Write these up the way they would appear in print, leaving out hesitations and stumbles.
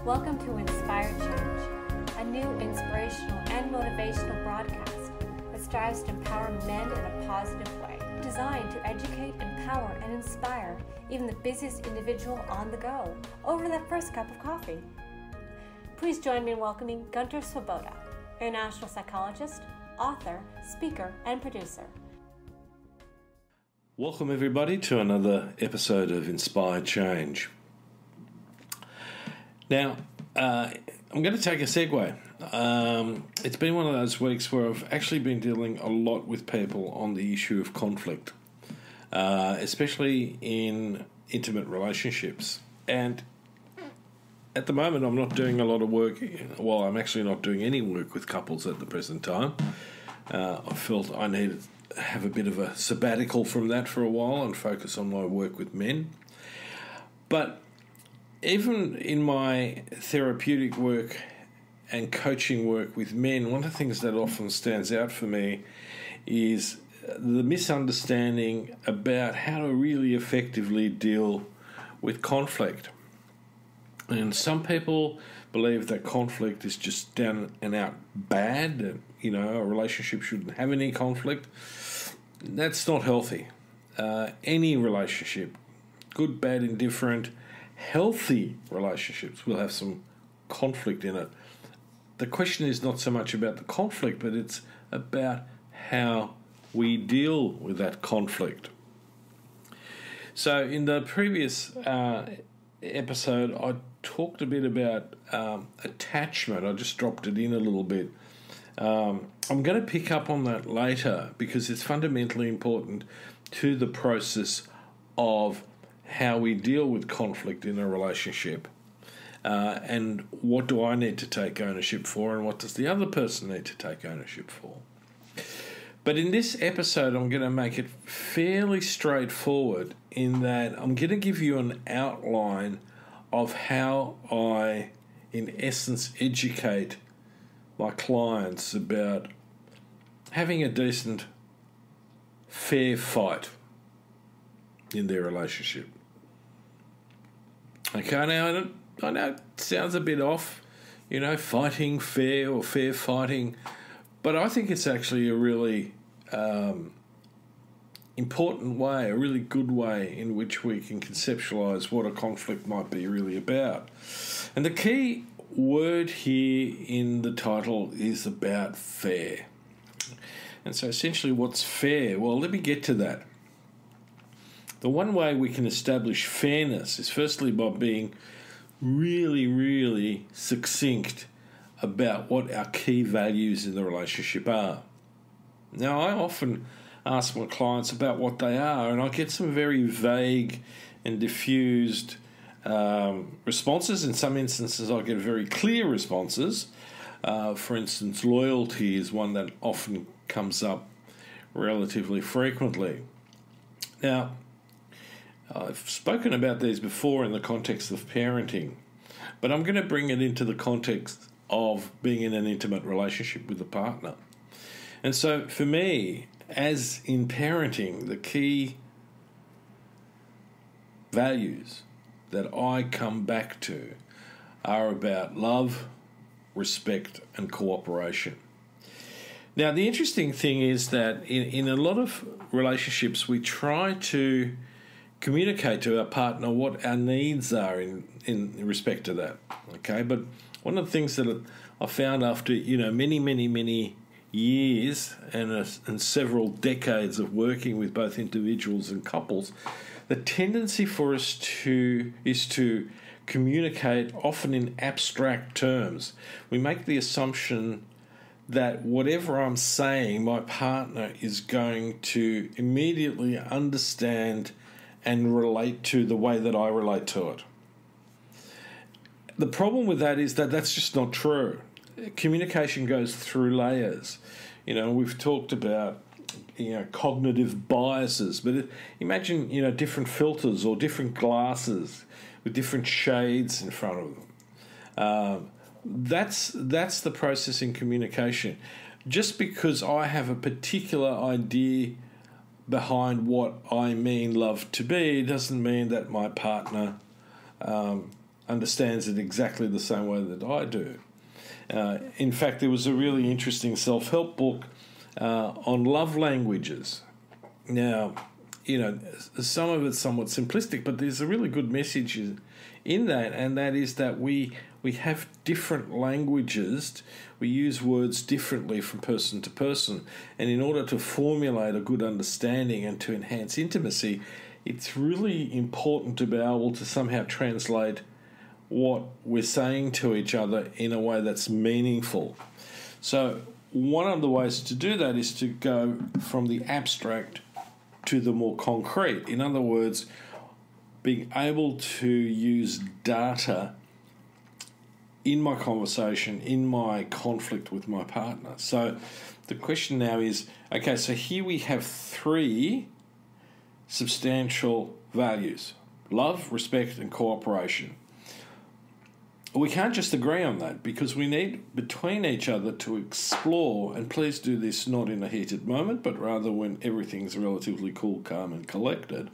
Welcome to Inspired Change, a new inspirational and motivational broadcast that strives to empower men in a positive way, designed to educate, empower, and inspire even the busiest individual on the go over that first cup of coffee. Please join me in welcoming Gunter, international psychologist, author, speaker, and producer. Welcome everybody to another episode of Inspired Change. Now, I'm going to take a segue. It's been one of those weeks where I've actually been dealing a lot with people on the issue of conflict, especially in intimate relationships. And at the moment, I'm not doing a lot of work. Well, I'm actually not doing any work with couples at the present time. I felt I needed to have a bit of a sabbatical from that for a while and focus on my work with men. But even in my therapeutic work and coaching work with men, one of the things that often stands out for me is the misunderstanding about how to really effectively deal with conflict. And some people believe that conflict is just down and out bad, that, a relationship shouldn't have any conflict. That's not healthy. Any relationship, good, bad, indifferent, healthy relationships will have some conflict in it. The question is not so much about the conflict, but it's about how we deal with that conflict. So in the previous episode, I talked a bit about attachment. I just dropped it in a little bit. I'm going to pick up on that later because it's fundamentally important to the process of how we deal with conflict in a relationship, and what do I need to take ownership for and what does the other person need to take ownership for. But in this episode, I'm going to make it fairly straightforward in that I'm going to give you an outline of how I, in essence, educate my clients about having a decent, fair fight in their relationship. Okay, now I know it sounds a bit off, fighting fair or fair fighting, but I think it's actually a really important way, a really good way in which we can conceptualise what a conflict might be really about. And the key word here in the title is about fair. And so essentially what's fair? Well, let me get to that. The one way we can establish fairness is firstly by being really, really succinct about what our key values in the relationship are. Now, I often ask my clients about what they are, and I get some very vague and diffused responses. In some instances, I get very clear responses. For instance, loyalty is one that often comes up relatively frequently. Now, I've spoken about these before in the context of parenting, but I'm going to bring it into the context of being in an intimate relationship with a partner. And so for me, as in parenting, the key values that I come back to are about love, respect, and cooperation. Now, the interesting thing is that in a lot of relationships, we try to communicate to our partner what our needs are in respect to that. Okay, but one of the things that I found after many years and several decades of working with both individuals and couples, the tendency for us is to communicate often in abstract terms. We make the assumption that whatever I'm saying, my partner is going to immediately understand and relate to the way that I relate to it. The problem with that is that that's just not true. Communication goes through layers. We've talked about cognitive biases, but imagine different filters or different glasses with different shades in front of them. That's the process in communication. Just because I have a particular idea behind what I mean love to be doesn't mean that my partner understands it exactly the same way that I do. In fact, there was a really interesting self-help book on love languages. Now, some of it's somewhat simplistic, but there's a really good message in that, and that is that we have different languages. We use words differently from person to person, and in order to formulate a good understanding and to enhance intimacy, it's really important to be able to somehow translate what we're saying to each other in a way that's meaningful. So one of the ways to do that is to go from the abstract to the more concrete. In other words, being able to use data in my conversation, in my conflict with my partner. So the question now is, okay, so here we have 3 substantial values: love, respect, and cooperation. We can't just agree on that, because we need between each other to explore, and please do this not in a heated moment, but rather when everything's relatively cool, calm and collected,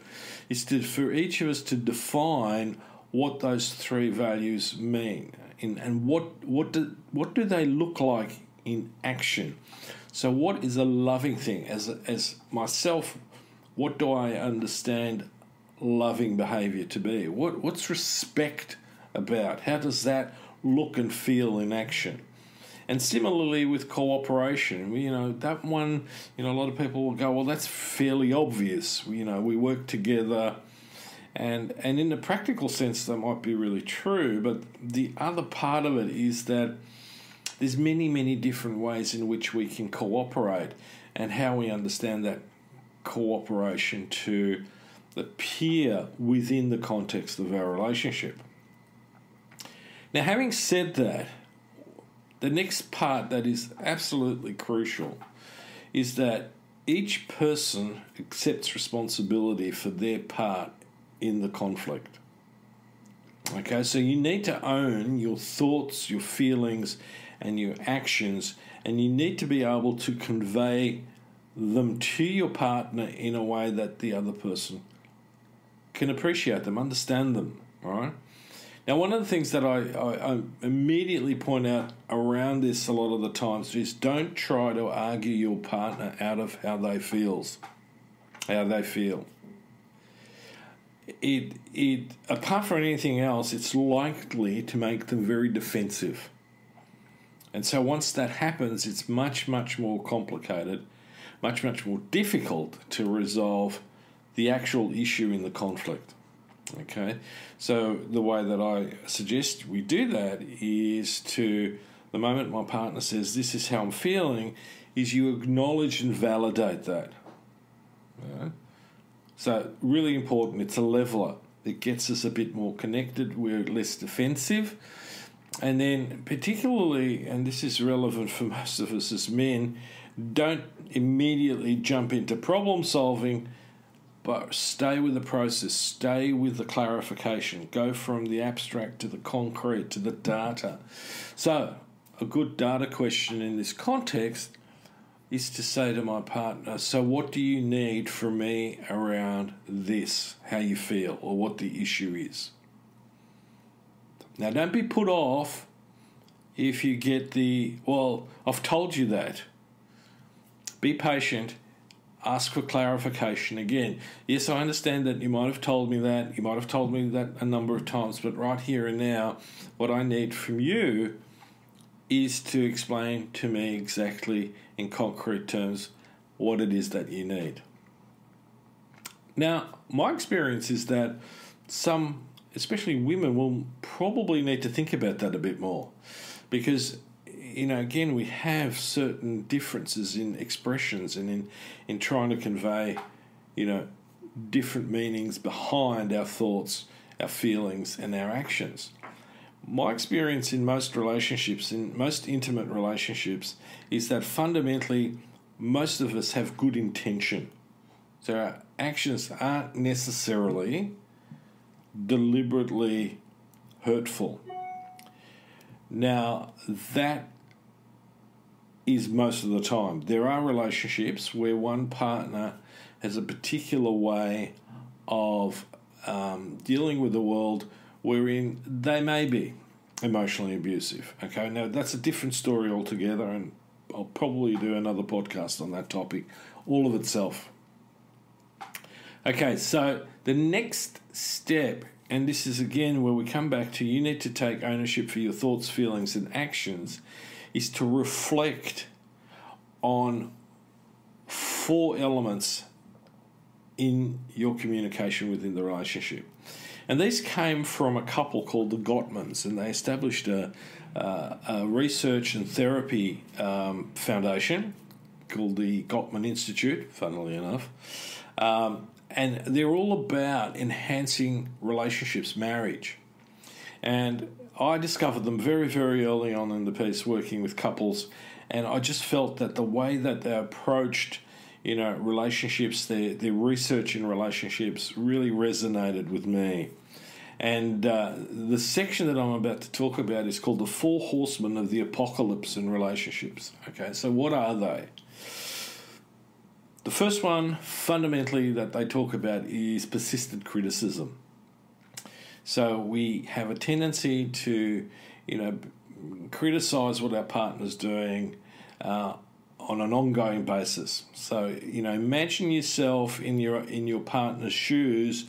is for each of us to define what those 3 values mean and what do they look like in action. So what is a loving thing? As myself, what do I understand loving behaviour to be? What's respect about? How does that look and feel in action? And similarly with cooperation, that one, a lot of people will go, well, that's fairly obvious. We work together, and in the practical sense, that might be really true. But the other part of it is that there's many, many different ways in which we can cooperate, and how we understand that cooperation to appear within the context of our relationship. Now, having said that, the next part that is absolutely crucial is that each person accepts responsibility for their part in the conflict. Okay, so you need to own your thoughts, your feelings, and your actions, and you need to be able to convey them to your partner in a way that the other person can appreciate them, understand them, all right? Now, one of the things that I immediately point out around this a lot of the times is don't try to argue your partner out of how they feel. It apart from anything else, it's likely to make them very defensive. And so once that happens, it's much, much more complicated, much, much more difficult to resolve the actual issue in the conflict. Okay, so the way that I suggest we do that is to, the moment my partner says, this is how I'm feeling, is you acknowledge and validate that. Yeah? So really important, it's a leveler. It gets us a bit more connected, we're less defensive. And then particularly, and this is relevant for most of us as men, don't immediately jump into problem solving, but stay with the process, stay with the clarification, go from the abstract to the concrete to the data. So a good data question in this context is to say to my partner, so what do you need from me around this, how you feel, or what the issue is? Now, don't be put off if you get well, I've told you that. Be patient. Ask for clarification again. Yes, I understand that you might have told me that. You might have told me that a number of times, but right here and now, what I need from you is to explain to me exactly in concrete terms what it is that you need. Now, my experience is that some, especially women, will probably need to think about that a bit more, because again, we have certain differences in expressions and in trying to convey, different meanings behind our thoughts, our feelings, and our actions. My experience in most relationships, in most intimate relationships, is that fundamentally most of us have good intention. So our actions aren't necessarily deliberately hurtful. Now, that is most of the time. There are relationships where one partner has a particular way of dealing with the world wherein they may be emotionally abusive. Okay, now that's a different story altogether, and I'll probably do another podcast on that topic all of itself. Okay, so the next step, and this is again where we come back to you need to take ownership for your thoughts, feelings, and actions, is to reflect on 4 elements in your communication within the relationship. And these came from a couple called the Gottmans, and they established a research and therapy foundation called the Gottman Institute, funnily enough. And they're all about enhancing relationships, marriage. And I discovered them very, very early on in the piece working with couples, and I just felt that the way that they approached, relationships, their research in relationships really resonated with me. And the section that I'm about to talk about is called the 4 Horsemen of the Apocalypse in Relationships. Okay, so what are they? The first one, fundamentally, that they talk about is persistent criticism. So we have a tendency to, criticize what our partner's doing on an ongoing basis. So, imagine yourself in your partner's shoes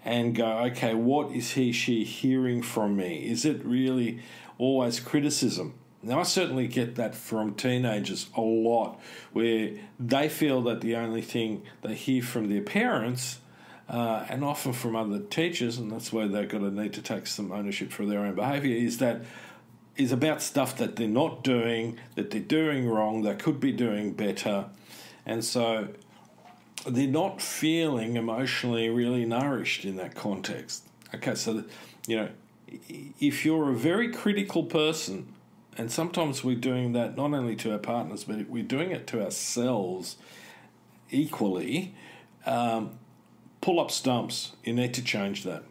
and go, okay, what is she hearing from me? Is it really always criticism? Now, I certainly get that from teenagers a lot, where they feel that the only thing they hear from their parents and often from other teachers, and that's where they're going to need to take some ownership for their own behaviour, is about stuff that they're not doing, that they're doing wrong, they could be doing better. And so they're not feeling emotionally really nourished in that context. Okay, so, if you're a very critical person, and sometimes we're doing that not only to our partners, but we're doing it to ourselves equally, pull up stumps. You need to change that.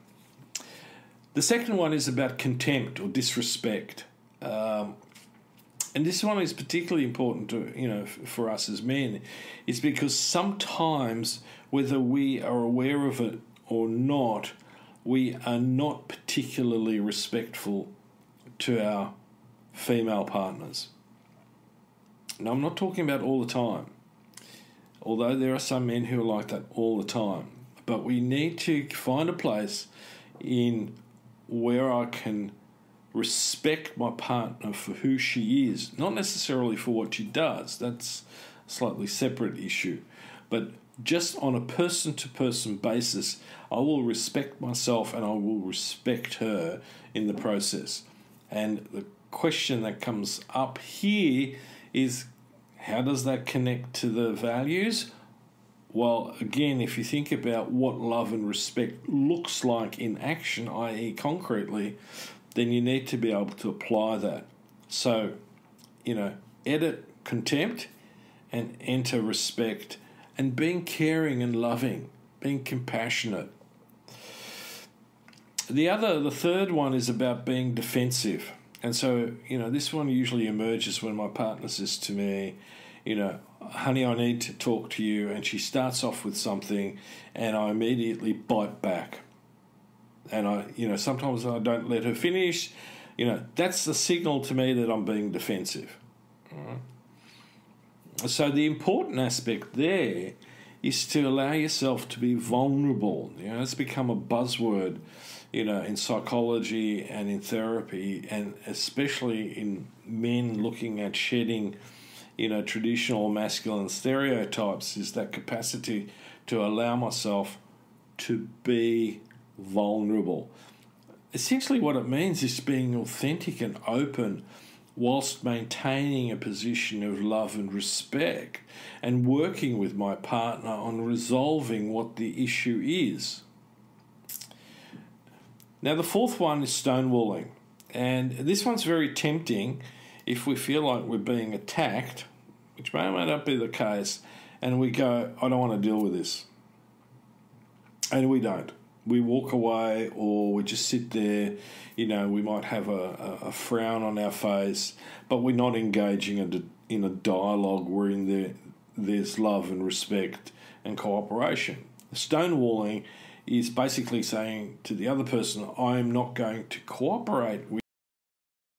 The second one is about contempt or disrespect. And this one is particularly important to, for us as men, is because sometimes, whether we are aware of it or not, we are not particularly respectful to our female partners. Now, I'm not talking about all the time, although there are some men who are like that all the time. But we need to find a place in where I can respect my partner for who she is, not necessarily for what she does. That's a slightly separate issue. But just on a person-to-person basis, I will respect myself and I will respect her in the process. And the question that comes up here is, how does that connect to the values? Well, again, if you think about what love and respect looks like in action, i.e. concretely, then you need to be able to apply that. So, edit contempt and enter respect, and being caring and loving, being compassionate. The third one is about being defensive. And so, this one usually emerges when my partner says to me, honey, I need to talk to you. And she starts off with something and I immediately bite back. And sometimes I don't let her finish. That's the signal to me that I'm being defensive. All right. So the important aspect there is to allow yourself to be vulnerable. It's become a buzzword, in psychology and in therapy, and especially in men looking at shedding, traditional masculine stereotypes, is that capacity to allow myself to be vulnerable. Essentially what it means is being authentic and open whilst maintaining a position of love and respect, and working with my partner on resolving what the issue is. Now, the fourth one is stonewalling, and this one's very tempting if we feel like we're being attacked, which may or may not be the case, and we go, I don't want to deal with this. And we don't. We walk away, or we just sit there. We might have a frown on our face, but we're not engaging in a dialogue wherein there's love and respect and cooperation. Stonewalling is basically saying to the other person, I'm not going to cooperate with